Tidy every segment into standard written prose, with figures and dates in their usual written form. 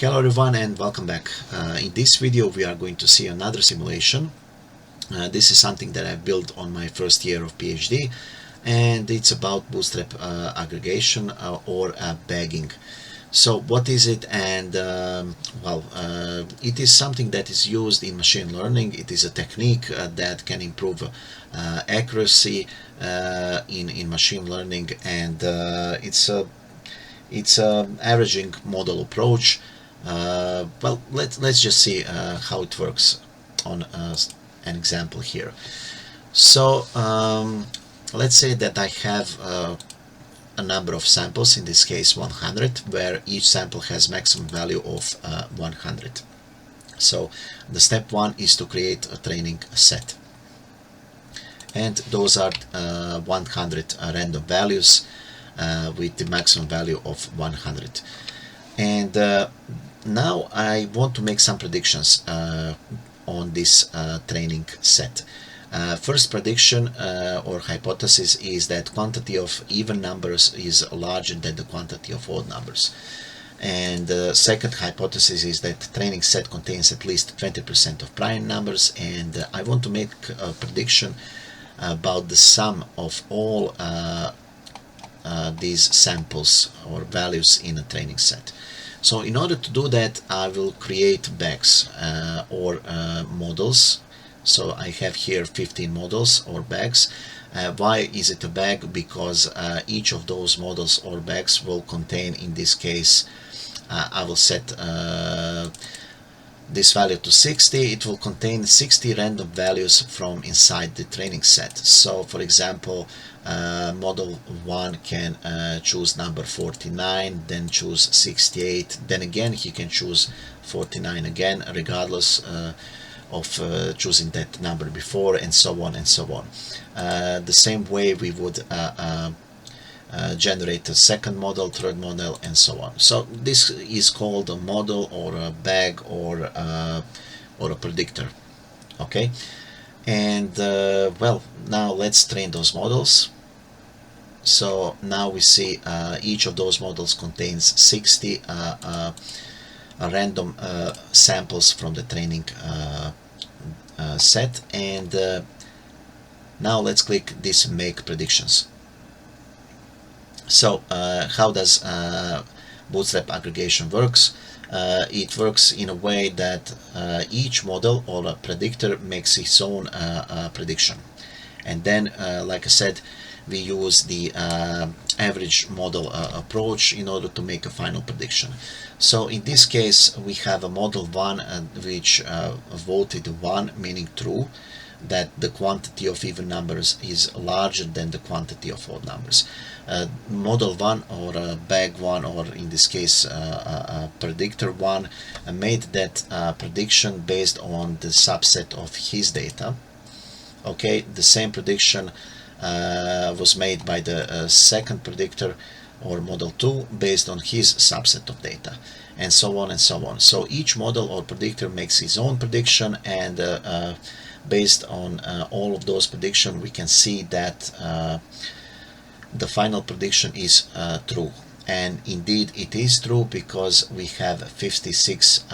Hello everyone and welcome back. In this video we are going to see another simulation. This is something that I built on my first year of PhD, and it's about Bootstrap aggregation or bagging. So what is it? And it is something that is used in machine learning. It is a technique that can improve accuracy in machine learning, and it's a averaging model approach. Let's just see how it works on an example here. So let's say that I have a number of samples, in this case 100, where each sample has maximum value of 100. So the step one is to create a training set, and those are 100 random values with the maximum value of 100. And now I want to make some predictions on this training set. First prediction or hypothesis is that quantity of even numbers is larger than the quantity of odd numbers. And the second hypothesis is that training set contains at least 20% of prime numbers, and I want to make a prediction about the sum of all these samples or values in a training set. So in order to do that, I will create bags or models. So I have here 15 models or bags. Why is it a bag? Because each of those models or bags will contain, in this case, I will set this value to 60. It will contain 60 random values from inside the training set. So for example, model 1 can choose number 49, then choose 68, then again he can choose 49 again, regardless of choosing that number before, and so on and so on. The same way we would generate a second model, third model, and so on. So this is called a model or a bag or a predictor. Okay, and now let's train those models. So now we see each of those models contains 60 random samples from the training set, and now let's click this make predictions. So how does Bootstrap aggregation works? It works in a way that each model or a predictor makes its own prediction, and then like I said, we use the average model approach in order to make a final prediction. So in this case we have a model 1 which voted 1, meaning true, that the quantity of even numbers is larger than the quantity of odd numbers. Model 1 or bag 1, or in this case predictor 1, made that prediction based on the subset of his data. Okay, the same prediction was made by the second predictor or model 2 based on his subset of data, and so on and so on. So each model or predictor makes his own prediction, and based on all of those predictions we can see that the final prediction is true. And indeed it is true, because we have 56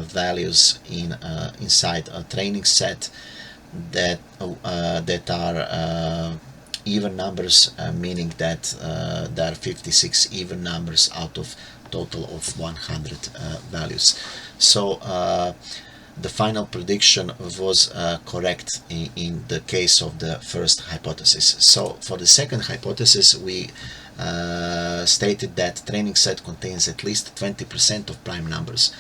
values inside a training set that are even numbers, meaning that there are 56 even numbers out of total of 100 values. So the final prediction was correct in the case of the first hypothesis. So for the second hypothesis we stated that training set contains at least 20% of prime numbers.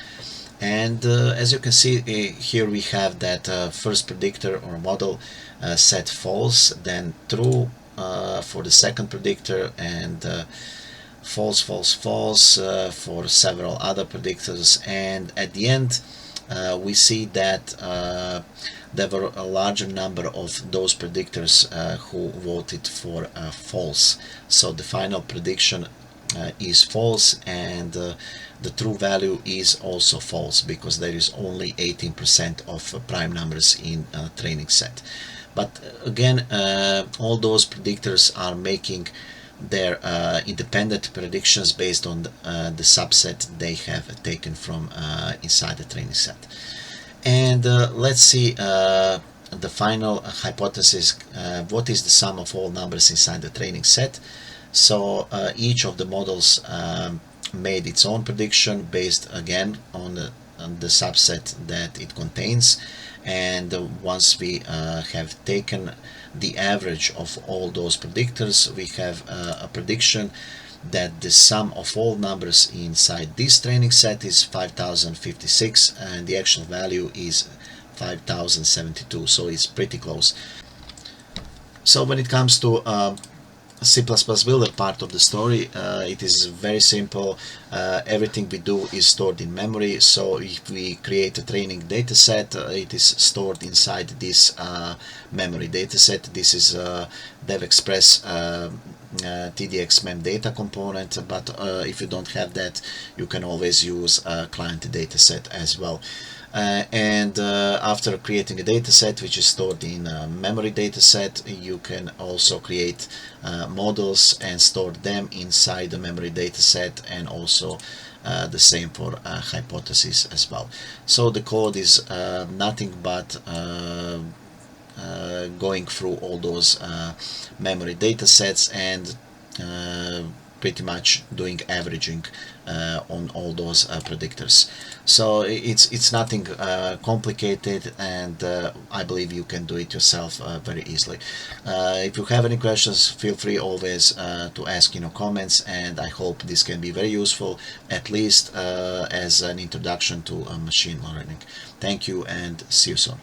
And as you can see here, we have that first predictor or model set false, then true for the second predictor, and false, false, false for several other predictors. And at the end we see that there were a larger number of those predictors who voted for false. So the final prediction is false, and the true value is also false, because there is only 18% of prime numbers in a training set. But again, all those predictors are making their independent predictions based on the subset they have taken from inside the training set. And let's see the final hypothesis. What is the sum of all numbers inside the training set? So each of the models made its own prediction based again on the subset that it contains, and once we have taken the average of all those predictors, we have a prediction that the sum of all numbers inside this training set is 5056, and the actual value is 5072, so it's pretty close. So when it comes to C++ builder part of the story, it is very simple. Everything we do is stored in memory, so if we create a training dataset, it is stored inside this memory dataset. This is DevExpress TDX mem data component, but if you don't have that, you can always use a client dataset as well. And after creating a dataset which is stored in a memory dataset, you can also create models and store them inside the memory dataset, and also the same for hypotheses as well. So the code is nothing but going through all those memory datasets and pretty much doing averaging on all those predictors. So it's nothing complicated, and I believe you can do it yourself very easily. If you have any questions, feel free always to ask in your comments, and I hope this can be very useful, at least as an introduction to machine learning. Thank you, and see you soon.